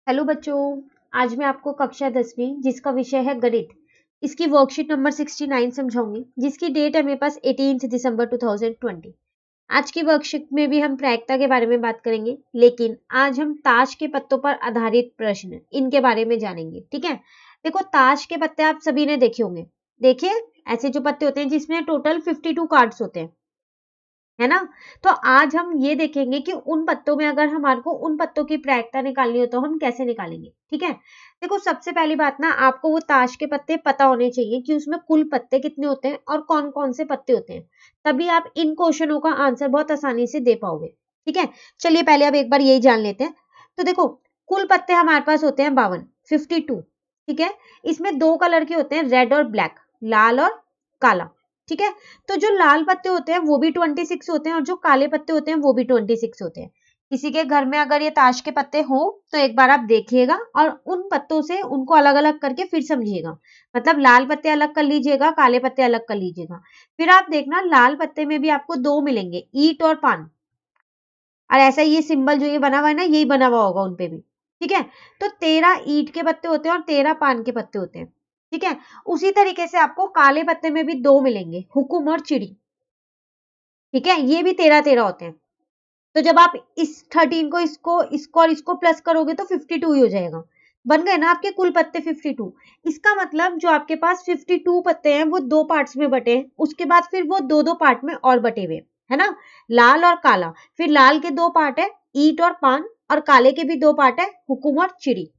Hello बच्चों, आज मैं आपको कक्षा 10वीं जिसका विषय है गणित, इसकी वर्कशीट नंबर 69 समझाऊंगी, जिसकी डेट है मेरे पास 18 दिसंबर 2020। आज की वर्कशीट में भी हम प्रायिकता के बारे में बात करेंगे, लेकिन आज हम ताश के पत्तों पर आधारित प्रश्न इनके बारे में जानेंगे। ठीक है, देखो ताश के पत्ते आप सभी ने देखे होंगे। देखिए, ऐसे जो पत्ते होते हैं जिसमें टोटल 52 कार्ड्स होते हैं, है ना। तो आज हम ये देखेंगे कि उन पत्तों में अगर हमारे को उन पत्तों की प्रायिकता निकालनी हो तो हम कैसे निकालेंगे। ठीक है, देखो सबसे पहली बात ना, आपको वो ताश के पत्ते पता होने चाहिए कि उसमें कुल पत्ते कितने होते हैं और कौन कौन से पत्ते होते हैं, तभी आप इन क्वेश्चनों का आंसर बहुत आसानी से दे पाओगे। ठीक है, चलिए पहले अब एक बार यही जान लेते हैं। तो देखो, कुल पत्ते हमारे पास होते हैं 52, 52। ठीक है, इसमें दो कलर के होते हैं, रेड और ब्लैक, लाल और काला। ठीक है, तो जो लाल पत्ते होते हैं वो भी 26 होते हैं और जो काले पत्ते होते हैं वो भी 26 होते हैं। किसी के घर में अगर ये ताश के पत्ते हो तो एक बार आप देखिएगा और उन पत्तों से उनको अलग अलग करके फिर समझिएगा। मतलब लाल पत्ते अलग कर लीजिएगा, काले पत्ते अलग कर लीजिएगा। फिर आप देखना लाल पत्ते में भी आपको दो मिलेंगे, ईंट और पान। और ऐसा ये सिंबल जो ये बना हुआ है ना, यही बना हुआ होगा उनपे भी। ठीक है, तो 13 ईंट के पत्ते होते हैं और 13 पान के पत्ते होते हैं। ठीक है, उसी तरीके से आपको काले पत्ते में भी दो मिलेंगे, हुकुम और चिड़ी। ठीक है, ये भी 13-13 होते हैं। तो जब आप इस 13 को इसको और इसको प्लस करोगे तो 52 ही हो जाएगा। बन गए ना आपके कुल पत्ते 52। इसका मतलब जो आपके पास 52 पत्ते हैं वो दो पार्ट्स में बटे हैं, उसके बाद फिर वो दो दो पार्ट में और बटे हुए, है ना। लाल और काला, फिर लाल के दो पार्ट है, ईंट और पान, और काले के भी दो पार्ट है, हुकुम और चिड़ी।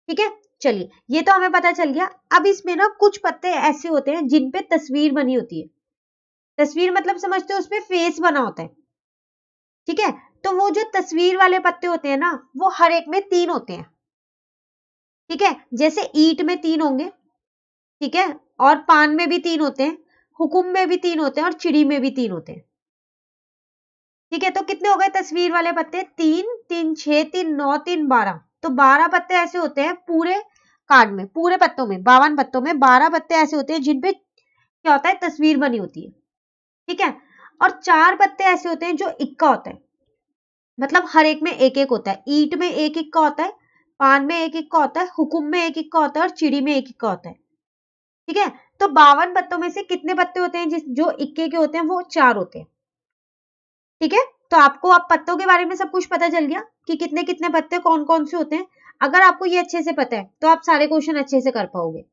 ठीक है, चलिए ये तो हमें पता चल गया। अब इसमें ना कुछ पत्ते ऐसे होते हैं जिन पे तस्वीर बनी होती है। तस्वीर मतलब समझते हो, उसपे फेस बना होता है। ठीक है, तो वो जो तस्वीर वाले पत्ते होते हैं ना, वो हर एक में 3 होते हैं। ठीक है, जैसे ईंट में 3 होंगे, ठीक है, और पान में भी 3 होते हैं, हुकुम में भी 3 होते हैं और चिड़ी में भी 3 होते हैं। ठीक है, तो कितने हो गए तस्वीर वाले पत्ते? 3 3 6 3 9 3 12। तो 12 पत्ते ऐसे होते हैं पूरे कार्ड में, पूरे पत्तों में, 52 पत्तों में 12 पत्ते ऐसे होते हैं जिन पे क्या होता है, तस्वीर बनी होती है। ठीक है, और 4 पत्ते ऐसे होते हैं जो इक्का होता है। मतलब हर एक में एक एक होता है। ईंट में एक इक्का होता है, पान में एक इक्का होता है, हुकुम में एक इक्का होता है और चिड़ी में एक इक्का होता है। ठीक है, तो 52 पत्तों में से कितने पत्ते होते हैं जिस जो इक्के के होते हैं? वो 4 होते हैं। ठीक है, तो आपको अब पत्तों के बारे में सब कुछ पता चल गया कि कितने कितने पत्ते कौन कौन से होते हैं। अगर आपको ये अच्छे से पता है तो आप सारे क्वेश्चन अच्छे से कर पाओगे।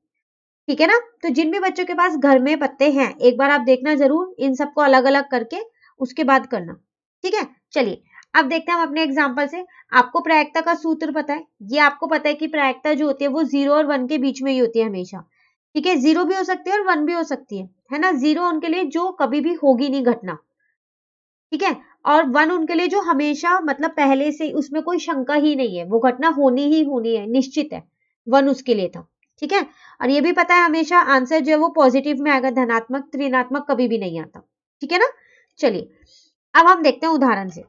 ठीक है ना, तो जिन भी बच्चों के पास घर में पत्ते हैं एक बार आप देखना जरूर, इन सबको अलग अलग करके उसके बाद करना। ठीक है, चलिए अब देखते हैं हम अपने एग्जाम्पल से। आपको प्रायिकता का सूत्र पता है, ये आपको पता है कि प्रायिकता जो होती है वो 0 और 1 के बीच में ही होती है हमेशा। ठीक है, 0 भी हो सकती है और 1 भी हो सकती है ना। 0 उनके लिए जो कभी भी होगी नहीं घटना, ठीक है, और 1 उनके लिए जो हमेशा, मतलब पहले से उसमें कोई शंका ही नहीं है, वो घटना होनी ही होनी है, निश्चित है। 1 उसके लिए था। ठीक है, और ये भी पता है हमेशा आंसर जो है वो पॉजिटिव में आएगा, धनात्मक ऋणात्मक कभी भी नहीं आता। ठीक है ना, चलिए अब हम देखते हैं उदाहरण से।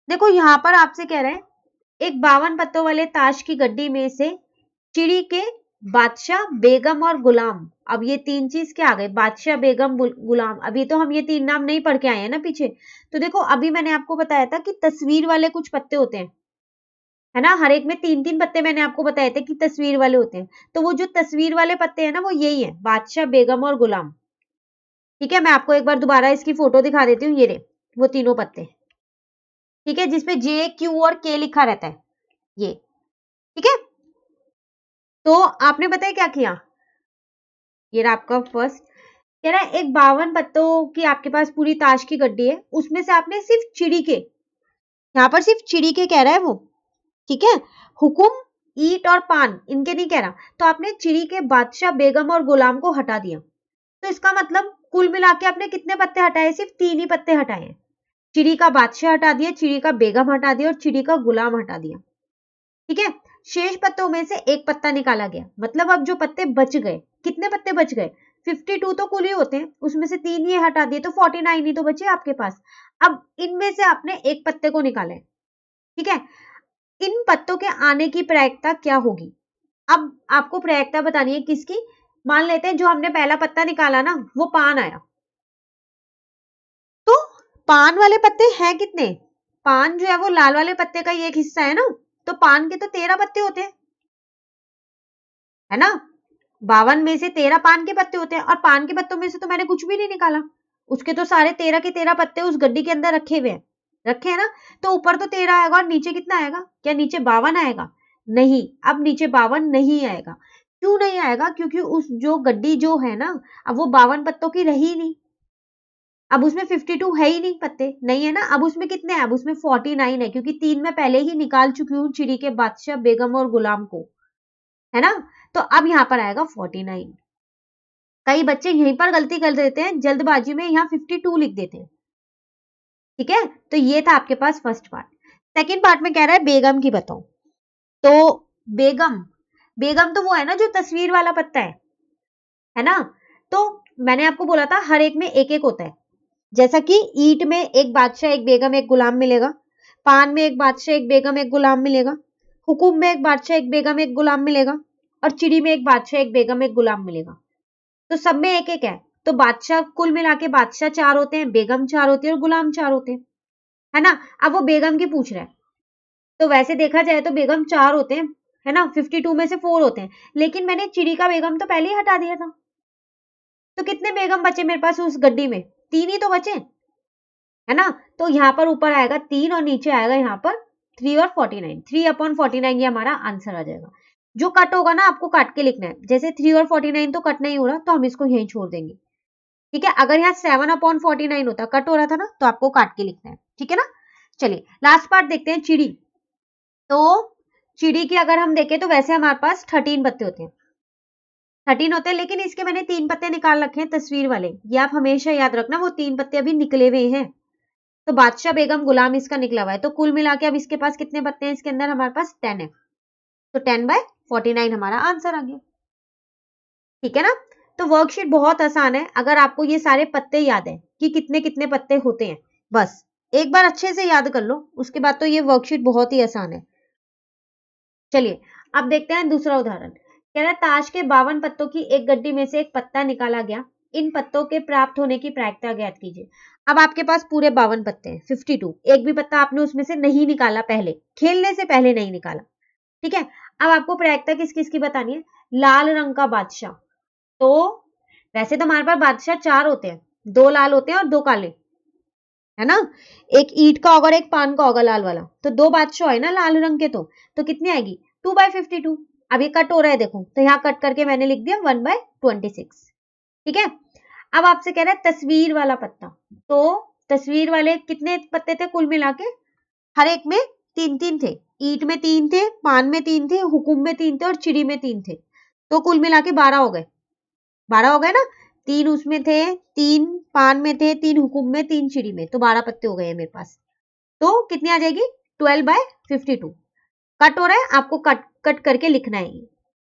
देखो यहाँ पर आपसे कह रहे हैं, एक 52 पत्तों वाले ताश की गड्डी में से चिड़ी के बादशाह, बेगम और गुलाम। अब ये तीन चीज क्या आ गए? बादशाह, बेगम, गुलाम। अभी तो हम ये तीन नाम नहीं पढ़ के आए हैं ना पीछे। तो देखो अभी मैंने आपको बताया था कि तस्वीर वाले कुछ पत्ते होते हैं, है ना। हर एक में 3-3 पत्ते मैंने आपको बताए थे कि तस्वीर वाले होते हैं। तो वो जो तस्वीर वाले पत्ते हैं ना, वो यही है, बादशाह, बेगम और गुलाम। ठीक है, मैं आपको एक बार दोबारा इसकी फोटो दिखा देती हूँ। ये रे वो तीनों पत्ते। ठीक है, जिसपे जे, क्यू और के लिखा रहता है, ये। ठीक है, तो आपने बताया क्या किया? ये रहा आपका फर्स्ट। कह रहा है एक 52 पत्तों की आपके पास पूरी ताश की गड्डी है, उसमें से आपने सिर्फ चिड़ी के, यहाँ पर सिर्फ चिड़ी के कह रहा है वो। ठीक है, हुकुम, ईंट और पान इनके नहीं कह रहा। तो आपने चिड़ी के बादशाह, बेगम और गुलाम को हटा दिया। तो इसका मतलब कुल मिला के आपने कितने पत्ते हटाए? सिर्फ 3 ही पत्ते हटाए हैं। चिड़ी का बादशाह हटा दिया, चिड़ी का बेगम हटा दिया और चिड़ी का गुलाम हटा दिया। ठीक है, शेष पत्तों में से एक पत्ता निकाला गया। मतलब अब जो पत्ते बच गए, कितने पत्ते बच गए? 52 तो कुल ही होते हैं, उसमें से 3 ये हटा दिए तो 49 ही तो बचे आपके पास। अब इनमें से आपने एक पत्ते को निकाला है। ठीक है, इन पत्तों के आने की प्रायिकता क्या होगी? अब आपको प्रायिकता बतानी है किसकी? मान लेते हैं जो हमने पहला पत्ता निकाला ना, वो पान आया। तो पान वाले पत्ते हैं कितने? पान जो है वो लाल वाले पत्ते का ही एक हिस्सा है ना। तो पान के तो 13 पत्ते होते हैं, है ना। 52 में से 13 पान के पत्ते होते हैं, और पान के पत्तों में से तो मैंने कुछ भी नहीं निकाला, उसके तो सारे 13 के 13 पत्ते उस गड्डी के अंदर रखे हुए हैं, रखे हैं ना। तो ऊपर तो 13 आएगा और नीचे कितना आएगा? क्या नीचे 52 आएगा? नहीं, अब नीचे 52 नहीं आएगा। क्यों नहीं आएगा? क्योंकि उस जो गड्डी जो है ना, अब वो 52 पत्तों की रही नहीं, अब उसमें 52 है ही नहीं, पत्ते नहीं है ना। अब उसमें कितने हैं? अब उसमें 49 है, क्योंकि 3 मैं पहले ही निकाल चुकी हूँ चिड़ी के बादशाह, बेगम और गुलाम को, है ना। तो अब यहाँ पर आएगा 49। कई बच्चे यहीं पर गलती कर देते हैं, जल्दबाजी में यहाँ 52 लिख देते हैं, ठीक है। तो ये था आपके पास फर्स्ट पार्ट। सेकंड पार्ट में कह रहा है बेगम की बताओ। तो बेगम, बेगम तो वो है ना जो तस्वीर वाला पत्ता है ना। तो मैंने आपको बोला था हर एक में एक एक होता है, जैसा कि ईंट में एक बादशाह एक बेगम एक गुलाम मिलेगा, पान में एक बादशाह एक बेगम एक गुलाम मिलेगा, हुकुम में एक बादशाह एक बेगम एक गुलाम मिलेगा, और चिड़ी में एक बादशाह एक बेगम एक गुलाम मिलेगा। तो सब में एक एक है। तो बादशाह कुल मिला के बादशाह 4 होते हैं, बेगम 4 होती है और गुलाम 4 होते हैं, है ना। अब वो बेगम की पूछ रहा है, तो वैसे देखा जाए तो बेगम 4 होते हैं, है ना। 52 में से 4 होते हैं, लेकिन मैंने चिड़ी का बेगम तो पहले ही हटा दिया था। तो कितने बेगम बचे मेरे पास उस गड्डी में? 3 ही तो बचे, है ना। तो यहाँ पर ऊपर आएगा 3 और नीचे आएगा यहाँ पर 3 और 49, 3/49 ये हमारा आंसर आ जाएगा। जो कट होगा ना आपको काट के लिखना है, जैसे 3 और 49 तो कट नहीं हो रहा, तो हम इसको यहीं छोड़ देंगे, ठीक है। अगर यहाँ 7/49 होता, कट हो रहा था ना, तो आपको काट के लिखना है, ठीक है ना। चलिए लास्ट पार्ट देखते हैं, चिड़ी। तो चिड़ी की अगर हम देखें तो वैसे हमारे पास 13 पत्ते होते हैं, 13 होते हैं, लेकिन इसके मैंने 3 पत्ते निकाल रखे हैं तस्वीर वाले, ये आप हमेशा याद रखना, वो 3 पत्ते अभी निकले हुए हैं। तो बादशाह बेगम गुलाम इसका निकला हुआ है, तो कुल मिला के अब इसके पास कितने पत्ते हैं? इसके अंदर हमारे पास 10 है, तो 10/49 हमारा आंसर आ गया, ठीक है ना। तो वर्कशीट बहुत आसान है, अगर आपको ये सारे पत्ते याद है कि कितने कितने पत्ते होते हैं, बस एक बार अच्छे से याद कर लो, उसके बाद तो ये वर्कशीट बहुत ही आसान है। चलिए अब देखते हैं दूसरा उदाहरण। कह रहा है ताश के 52 पत्तों की एक गड्डी में से एक पत्ता निकाला गया, इन पत्तों के प्राप्त होने की प्रायिकता ज्ञात कीजिए। अब आपके पास पूरे 52 पत्ते हैं, 52, एक भी पत्ता आपने उसमें से नहीं निकाला, पहले खेलने से पहले नहीं निकाला, ठीक है। अब आपको प्रायिकता किस किस की बतानी है? लाल रंग का बादशाह, तो वैसे तो हमारे पास बादशाह 4 होते हैं, 2 लाल होते हैं और 2 काले, है ना। एक ईंट का होगा और एक पान का होगा लाल वाला, तो 2 बादशाह है ना लाल रंग के, तो कितनी आएगी? 2/52। अब ये कट हो रहा है देखो, तो यहाँ कट करके मैंने लिख दिया 1/26, ठीक है। अब आपसे कह रहा है तस्वीर वाला पत्ता, तो तस्वीर वाले कितने पत्ते थे कुल मिला के? हर एक में 3-3 थे, ईंट में 3 थे, पान में 3 थे, हुकुम में 3 थे और चिड़ी में 3 थे, तो कुल मिला के 12 हो गए, 12 हो गए ना। 3 उसमें थे, 3 पान में थे, 3 हुकुम में, 3 चिड़ी में, तो 12 पत्ते हो गए हैं मेरे पास। तो कितनी आ जाएगी? 12/52। कट हो रहा है, आपको कट कट करके लिखना है,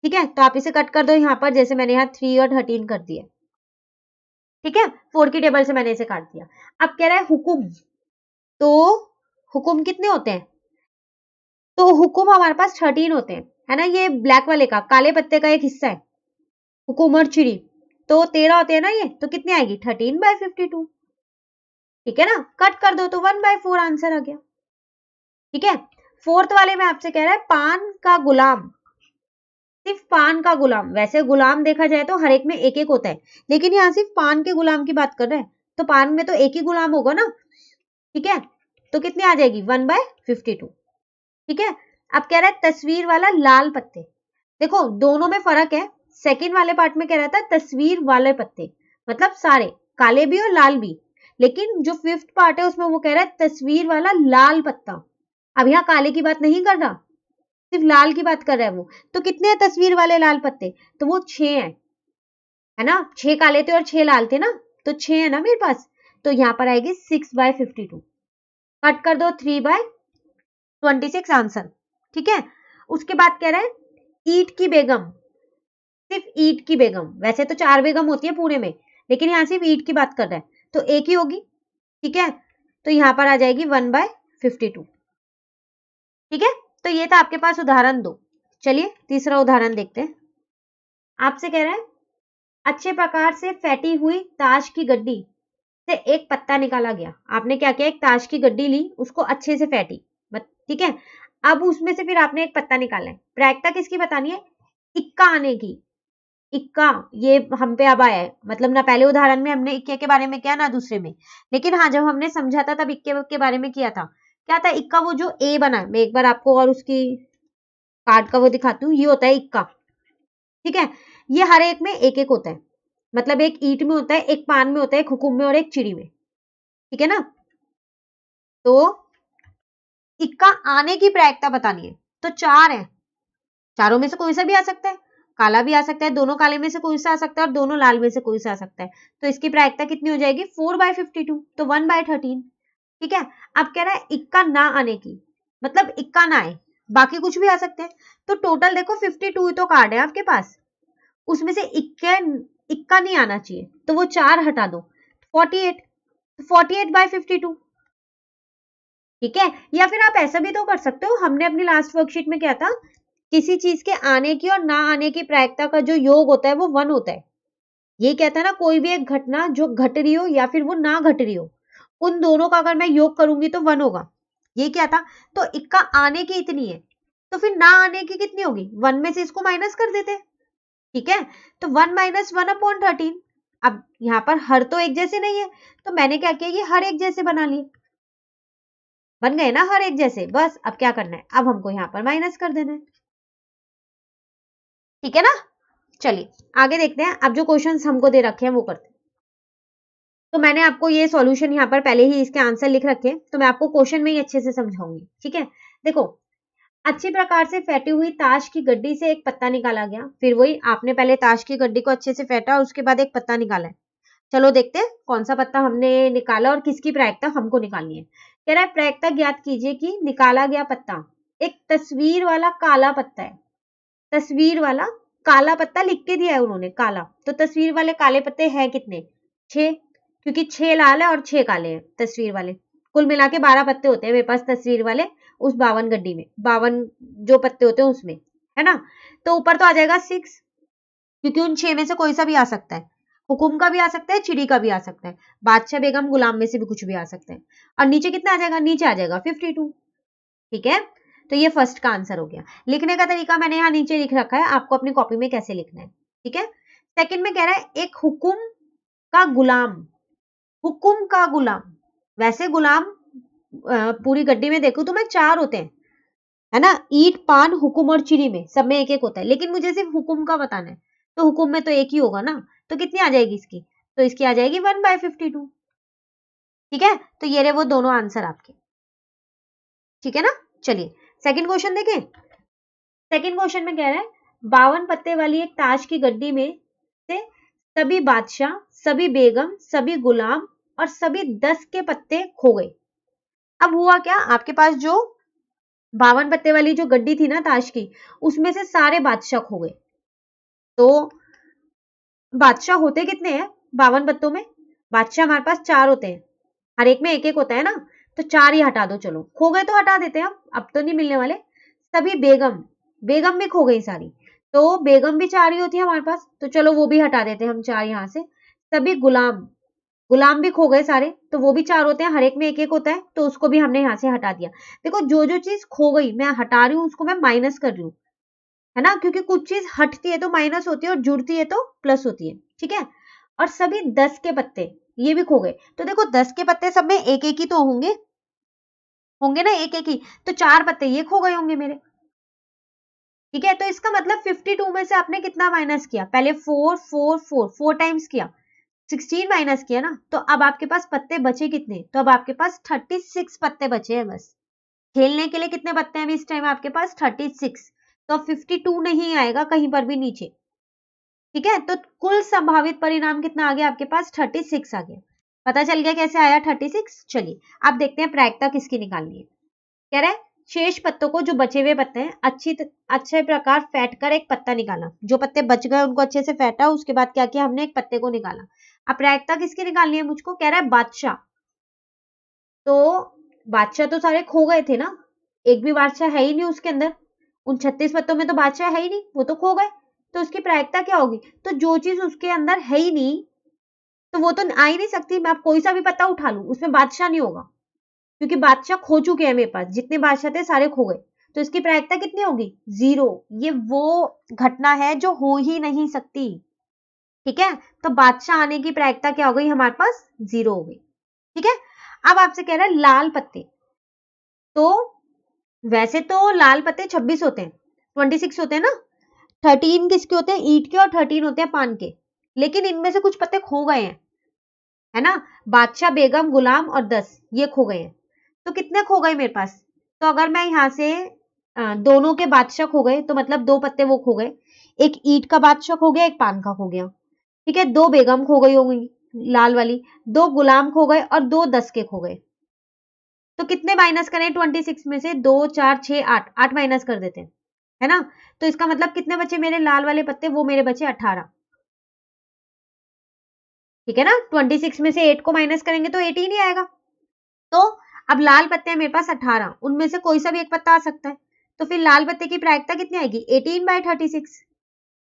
ठीक है। तो आप इसे कट कर दो यहाँ पर, जैसे मैंने यहाँ 3 और 13 कर दिया, ठीक है। 4 की टेबल से मैंने इसे काट दिया। अब कह रहा है हुकुम, तो हुकुम कितने होते हैं? तो हुकुम हमारे पास 13 होते हैं, है ना। ये ब्लैक वाले का, काले पत्ते का एक हिस्सा है, हुकुम और चिड़ी, तो 13 होते हैं ना ये, तो कितनी आएगी? 13/52, ठीक है ना। कट कर दो तो 1/4 आंसर आ गया, ठीक है। फोर्थ वाले में आपसे कह रहा है पान का गुलाम, सिर्फ पान का गुलाम, वैसे गुलाम देखा जाए तो हर एक में एक एक होता है, लेकिन यहाँ सिर्फ पान के गुलाम की बात कर रहे हैं, तो पान में तो एक ही गुलाम होगा ना, ठीक है। तो कितनी आ जाएगी? 1/52, ठीक है। अब कह रहा है तस्वीर वाला लाल पत्ते, देखो दोनों में फर्क है। सेकंड वाले पार्ट में कह रहा था तस्वीर वाले पत्ते, मतलब सारे, काले भी और लाल भी, लेकिन जो फिफ्थ पार्ट है उसमें वो कह रहा है तस्वीर वाला लाल पत्ता। अब यहाँ काले की बात नहीं कर रहा, सिर्फ लाल की बात कर रहा है वो। तो कितने हैं तस्वीर वाले लाल पत्ते? तो वो 6 हैं, है ना। 6 काले थे और 6 लाल थे ना, तो 6 है ना मेरे पास, तो यहाँ पर आएगी 6/52। कट कर दो 3/26 आंसर, ठीक है। उसके बाद कह रहा है ईंट की बेगम, सिर्फ ईंट की बेगम, वैसे तो 4 बेगम होती है पूरे में, लेकिन यहाँ सिर्फ ईंट की बात कर रहा है, तो एक ही होगी, ठीक है। तो यहाँ पर आ जाएगी 1/52, ठीक है। तो ये था आपके पास उदाहरण 2। चलिए तीसरा उदाहरण देखते हैं। आपसे कह रहा है अच्छे प्रकार से फेंटी हुई ताश की गड्डी से एक पत्ता निकाला गया। आपने क्या किया? एक ताश की गड्डी ली, उसको अच्छे से फेंटी, ठीक है। अब उसमें से फिर आपने एक पत्ता निकालना है, प्रायिकता किसकी बतानी है, इक्का आने की। इक्का ये हम पे अब आया है, मतलब ना पहले उदाहरण में हमने इक्के के बारे में किया ना दूसरे में, लेकिन हाँ जब हमने समझा था तब इक्के के बारे में किया था। क्या था इक्का, वो जो ए बना है, मैं एक बार आपको और उसकी कार्ड का वो दिखाती हूँ, ये होता है इक्का, ठीक है। ये हर एक में एक एक होता है, मतलब एक ईंट में होता है, एक पान में होता है, एक हुकुम में और एक चिड़ी में, ठीक है ना। तो इक्का आने की प्रायिकता बतानी है, तो चार है, चारों में से कोई सा भी आ सकता है, काला भी आ सकता है, दोनों काले में से कोई सा आ सकता है और दोनों लाल में से कोई सा आ सकता है। तो इसकी प्रायिकता कितनी हो जाएगी, 4/52, तो 1/13, ठीक है। अब कह रहा है इक्का ना आने की, मतलब इक्का ना आए, बाकी कुछ भी आ सकते हैं। तो टोटल देखो 52 तो कार्ड है आपके पास, उसमें से इक्का नहीं आना चाहिए, तो वो चार हटा दो, 48, 48/52, ठीक है। या फिर आप ऐसा भी तो कर सकते हो, हमने अपनी लास्ट वर्कशीट में क्या था, किसी चीज के आने की और ना आने की प्रायिकता का जो योग होता है वो 1 होता है। ये कहता है ना, कोई भी एक घटना जो घट रही हो या फिर वो ना घट रही हो, उन दोनों का अगर मैं योग करूंगी तो 1 होगा। ये क्या था, तो इक्का आने की इतनी है, तो फिर ना आने की कितनी होगी, 1 में से इसको माइनस कर देते हैं, ठीक है। तो 1 - 1/13। अब यहाँ पर हर तो एक जैसे नहीं है, तो मैंने क्या किया, ये हर एक जैसे बना लिए, बन गए ना हर एक जैसे। बस अब क्या करना है, अब हमको यहाँ पर माइनस कर देना है, ठीक है ना। चलिए आगे देखते हैं, अब जो क्वेश्चंस हमको दे रखे हैं वो करते हैं। तो मैंने आपको ये सॉल्यूशन यहाँ पर पहले ही इसके आंसर लिख रखे हैं, तो मैं आपको क्वेश्चन में ही अच्छे से समझाऊंगी, ठीक है। देखो, अच्छी प्रकार से फेंटी हुई ताश की गड्डी से एक पत्ता निकाला गया, फिर वही आपने पहले ताश की गड्डी को अच्छे से फेंटा और उसके बाद एक पत्ता निकाला है। चलो देखते हैं कौन सा पत्ता हमने निकाला और किसकी प्रायिकता हमको निकालनी है। कह रहा है प्रायिकता ज्ञात कीजिए कि निकाला गया पत्ता एक तस्वीर वाला काला पत्ता है। तस्वीर वाला काला पत्ता लिख के दिया है उन्होंने, काला, तो तस्वीर वाले काले पत्ते हैं कितने, 6, क्योंकि 6 लाल है और 6 काले हैं तस्वीर वाले। कुल मिला के 12 पत्ते होते हैं मेरे पास तस्वीर वाले, उस 52 गड्डी में 52 जो पत्ते होते हैं उसमें, है ना। तो ऊपर तो आ जाएगा 6, क्योंकि उन 6 में से कोई सा भी आ सकता है, हुकुम का भी आ सकता है, चिड़ी का भी आ सकता है, बादशाह बेगम गुलाम में से भी कुछ भी आ सकता है। और नीचे कितना आ जाएगा, नीचे आ जाएगा 52, ठीक है। तो ये फर्स्ट का आंसर हो गया। लिखने का तरीका मैंने यहाँ नीचे लिख रखा है, आपको अपनी कॉपी में कैसे लिखना है, ठीक है। सेकंड में कह रहा है एक हुकुम का गुलाम, हुकुम का गुलाम, वैसे गुलाम पूरी गड्डी में देखूं तो मैं 4 होते हैं, है ना, ईट पान हुकुम और चिड़ी में सब में एक एक होता है, लेकिन मुझे सिर्फ हुकुम का बताना है, तो हुकुम में तो एक ही होगा ना, तो कितनी आ जाएगी इसकी, तो इसकी आ जाएगी 1/52, ठीक है। तो ये रहे वो दोनों आंसर आपके, ठीक है ना। चलिए सेकंड क्वेश्चन देखें। सेकंड क्वेश्चन में कह रहा है 52 पत्ते वाली एक ताश की गड्डी में से सभी बादशाह, सभी बेगम, सभी गुलाम और सभी 10 के पत्ते खो गए। अब हुआ क्या, आपके पास जो 52 पत्ते वाली जो गड्डी थी ना ताश की, उसमें से सारे बादशाह खो गए। तो बादशाह होते कितने हैं 52 पत्तों में, बादशाह हमारे पास 4 होते हैं, हर एक में एक एक होता है ना, तो 4 ही हटा दो, चलो खो गए तो हटा देते हैं, अब तो नहीं मिलने वाले। सभी बेगम, बेगम भी खो गई सारी, तो बेगम भी 4 ही होती है हमारे पास, तो चलो वो भी हटा देते हैं हम 4 यहाँ से। सभी गुलाम, गुलाम भी खो गए सारे, तो वो भी 4 होते हैं, हर एक में एक एक होता है, तो उसको भी हमने यहाँ से हटा दिया। देखो जो जो चीज खो गई मैं हटा रही हूँ उसको मैं माइनस कर रही हूँ, है ना, क्योंकि कुछ चीज हटती है तो माइनस होती है और जुड़ती है तो प्लस होती है, ठीक है। और सभी 10 के पत्ते ये भी खो गए, तो देखो 10 के पत्ते सब में एक एक ही तो होंगे, होंगे ना एक एक ही, तो 4 पत्ते ये खो गए होंगे मेरे, ठीक है। तो इसका मतलब 52 में से आपने कितना माइनस किया, पहले 4 4 4 4 टाइम्स किया, 16 माइनस किया ना, तो अब आपके पास पत्ते बचे कितने, तो अब आपके पास 36 पत्ते बचे हैं बस। खेलने के लिए कितने पत्ते हैं इस टाइम आपके पास, 36, तो 52 नहीं आएगा कहीं पर भी नीचे, ठीक है। तो कुल संभावित परिणाम कितना आ गया आपके पास, 36 आ गया। पता चल गया कैसे आया 36। चलिए अब देखते हैं प्रायिकता किसकी निकालनी है। कह रहा है शेष पत्तों को, जो बचे हुए पत्ते हैं, अच्छे प्रकार फेंट कर एक पत्ता निकाला, जो पत्ते बच गए उनको अच्छे से फेंटा, उसके बाद क्या किया हमने, एक पत्ते को निकाला। अब प्रायिकता किसकी निकालनी है मुझको, कह रहा है बादशाह, तो बादशाह तो सारे खो गए थे ना, एक भी बादशाह है ही नहीं उसके अंदर, उन 36 पत्तों में तो बादशाह है ही नहीं, वो तो खो गए, तो उसकी प्रायिकता क्या होगी, तो जो चीज उसके अंदर है ही नहीं तो वो तो आ ही नहीं सकती, मैं आप कोई सा भी पत्ता उठा लूं उसमें बादशाह नहीं होगा, क्योंकि बादशाह खो चुके हैं मेरे पास, जितने बादशाह थे सारे खो गए, तो इसकी प्रायिकता कितनी होगी? 0। ये वो घटना है जो हो ही नहीं सकती। ठीक है, तो बादशाह आने की प्रायिकता क्या हो गई हमारे पास? 0 हो गई। ठीक है, अब आपसे कह रहा है लाल पत्ते, तो वैसे तो लाल पत्ते 26 होते हैं, 26 होते हैं ना, 13 किसके होते हैं? ईंट के, और 13 होते हैं पान के, लेकिन इनमें से कुछ पत्ते खो गए हैं, है ना, बादशाह, बेगम, गुलाम और 10 ये खो गए हैं। तो कितने खो गए मेरे पास? तो अगर मैं यहाँ से दोनों के बादशाह खो गए तो मतलब 2 पत्ते वो खो गए, एक ईंट का बादशाह खो गया, एक पान का खो गया। ठीक है, 2 बेगम खो गई होंगी लाल वाली, 2 गुलाम खो गए और 2 10 के खो गए। तो कितने माइनस करें 26 में से? 2 4 6 8, 8 माइनस कर देते हैं, है ना। तो इसका मतलब कितने बचे मेरे लाल वाले पत्ते? वो मेरे बचे 18। ठीक है ना, 26 में से 8 को माइनस करेंगे तो 18 ही आएगा। तो अब लाल पत्ते हैं मेरे पास 18, उनमें से कोई सा भी एक पत्ता आ सकता है, तो फिर लाल पत्ते की प्रायिकता कितनी आएगी? 18/36।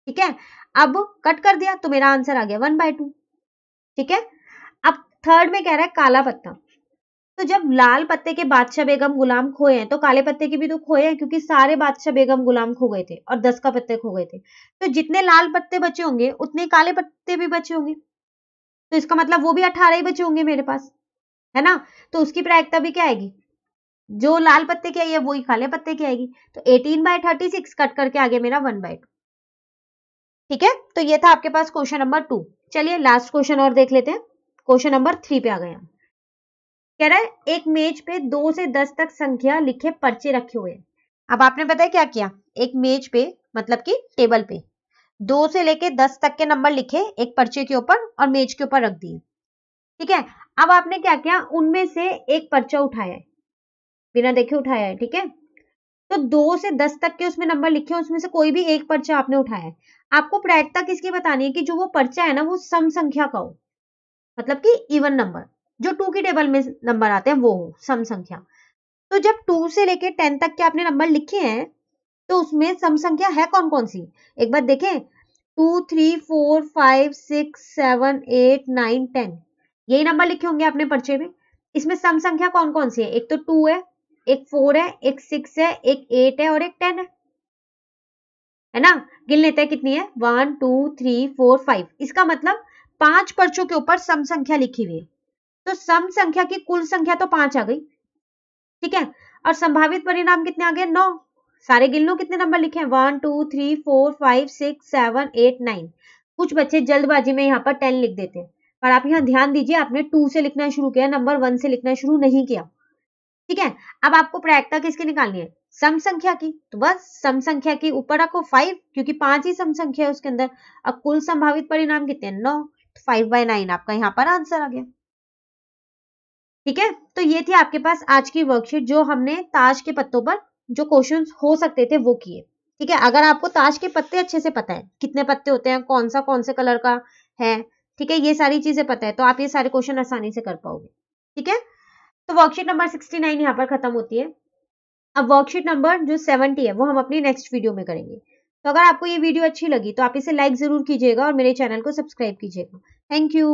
ठीक है, अब कट कर दिया तो मेरा आंसर आ गया 1/2। ठीक है, अब थर्ड में कह रहा है काला पत्ता, तो जब लाल पत्ते के बादशाह, बेगम, गुलाम खोए हैं तो काले पत्ते के भी तो खोए हैं, क्योंकि सारे बादशाह, बेगम, गुलाम खो गए थे और 10 का पत्ते खो गए थे। तो जितने लाल पत्ते बचे होंगे उतने काले पत्ते भी बचे होंगे, तो इसका मतलब वो भी 18 ही बचे होंगे मेरे पास, है ना। तो उसकी प्रायिकता भी क्या आएगी? जो लाल पत्ते की आई है वही काले पत्ते की आएगी। तो 18/36 कट करके आ गया मेरा 1/2। ठीक है, तो ये था आपके पास क्वेश्चन नंबर 2। चलिए लास्ट क्वेश्चन और देख लेते हैं। क्वेश्चन नंबर 3 पे आ गए हम। कह रहा है एक मेज पे 2 से 10 तक संख्या लिखे पर्चे रखे हुए हैं। अब आपने पता है क्या किया? एक मेज पे मतलब कि टेबल पे 2 से लेके 10 तक के नंबर लिखे एक पर्चे के ऊपर और मेज के ऊपर रख दिए। ठीक है, अब आपने क्या किया? उनमें से एक पर्चा उठाया है, बिना देखे उठाया है। ठीक है, तो 2 से 10 तक के उसमें नंबर लिखे हैं, उसमें से कोई भी एक पर्चा आपने उठाया है। आपको प्रायिकता किसकी बतानी है कि जो वो पर्चा है ना वो सम संख्या का हो, मतलब कि इवन नंबर, जो 2 की टेबल में नंबर आते हैं वो हो सम संख्या। तो जब 2 से लेके 10 तक के आपने नंबर लिखे हैं तो उसमें सम संख्या है कौन कौन सी? एक बार देखें, 2 3 4 5 6 7 8 9 10 यही नंबर लिखे होंगे आपने पर्चे में। इसमें सम संख्या कौन कौन सी है? एक तो 2 है, एक 4 है, एक 6 है, एक 8 है और एक 10 है ना। गिन लेते हैं कितनी है, 1 2 3 4 5। इसका मतलब 5 पर्चों के ऊपर सम संख्या लिखी हुई है, तो सम संख्या की कुल संख्या तो 5 आ गई। ठीक है, और संभावित परिणाम कितने आ गए? 9। सारे गिन लो कितने नंबर लिखे हैं, 1 2 3 4 5 6 7 8 9। कुछ बच्चे जल्दबाजी में यहाँ पर 10 लिख देते हैं, पर आप यहाँ ध्यान दीजिए, आपने 2 से लिखना शुरू किया, नंबर 1 से लिखना शुरू नहीं किया। ठीक है, अब आपको प्रायिकता किसकी निकालनी है? सम संख्या की। तो बस सम संख्या की ऊपर रखो 5, क्योंकि 5 ही सम संख्या है उसके अंदर। अब कुल संभावित परिणाम कितने हैं? 9। 5/9 आपका यहाँ पर आंसर आ गया। ठीक है, तो ये थी आपके पास आज की वर्कशीट, जो हमने ताश के पत्तों पर जो क्वेश्चंस हो सकते थे वो किए। ठीक है, अगर आपको ताश के पत्ते अच्छे से पता है, कितने पत्ते होते हैं, कौन से कलर का है, ठीक है, ये सारी चीजें पता है, तो आप ये सारे क्वेश्चन आसानी से कर पाओगे। ठीक है, तो वर्कशीट नंबर 69 यहाँ पर खत्म होती है। अब वर्कशीट नंबर जो 70 है वो हम अपनी नेक्स्ट वीडियो में करेंगे। तो अगर आपको ये वीडियो अच्छी लगी तो आप इसे लाइक जरूर कीजिएगा और मेरे चैनल को सब्सक्राइब कीजिएगा। Thank you.